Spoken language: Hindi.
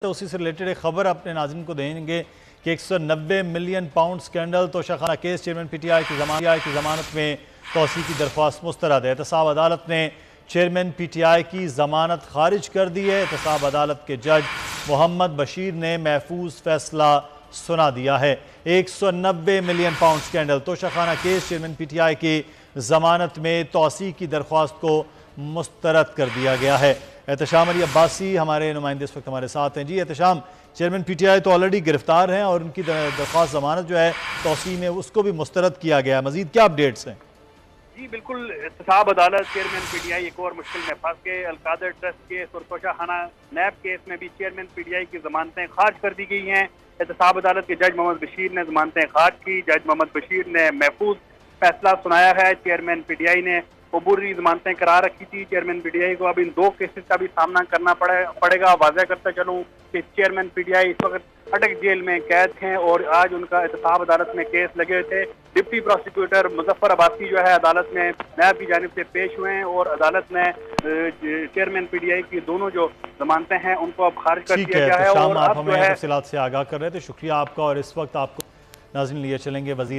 तो उसी से रिलेटेड एक खबर अपने नाज़रीन को देंगे कि 190 million pound scandal Toshakhana case chairman PTI की जमानत में तौसी की दरख्वास्त मुस्तरद है। एहतसाब अदालत ने चेयरमैन पीटीआई की जमानत खारिज कर दी है। एहतसाब अदालत के जज मोहम्मद बशीर ने महफूज फैसला सुना दिया है। 190 million pound scandal Toshakhana case chairman PTI की जमानत में तौसी की दरख्वास्त को मुस्तरद कर दिया गया है। एहतशाम अली अब्बासी हमारे नुमाइंदे इस वक्त हमारे साथ हैं। जी एहतशाम, चेयरमैन पीटीआई तो ऑलरेडी गिरफ्तार हैं और उनकी दरख्वास्त जमानत जो है तौसी में उसको भी मुस्तरद किया गया है। मजीद क्या अपडेट्स हैं? जी बिल्कुल, एहतसाब अदालत चेयरमैन पीटीआई एक और मुश्किल में फंस के अलकादर ट्रस्ट केस और तोशाखाना नैब केस में भी चेयरमैन पीटीआई की जमानतें खारिज कर दी गई हैं। एहतसाब अदालत के जज मोहम्मद बशीर ने जमानतें खारिज की। जज मोहम्मद बशीर ने महफूज फैसला सुनाया है। चेयरमैन पीटीआई ने अबूरी जमानतें करार रखी थी। चेयरमैन पीटीआई को अब इन दो केसेस का भी सामना करना पड़ेगा। वाज़ह करता चलूँ कि चेयरमैन पीटीआई इस वक्त अटक जेल में कैद हैं और आज उनका एहतसाब अदालत में केस लगे हुए थे। डिप्टी प्रोसिक्यूटर मुजफ्फर अब्बासी जो है अदालत में नैब की जानिब से पेश हुए हैं और अदालत ने चेयरमैन पीटीआई की दोनों जो जमानतें हैं उनको अब खारिज कर दिया गया है। और आप हमें तफसीलात से आगाह कर रहे थे, शुक्रिया आपका। और इस वक्त आपको नाज़रीन लिए चलेंगे वज़ीर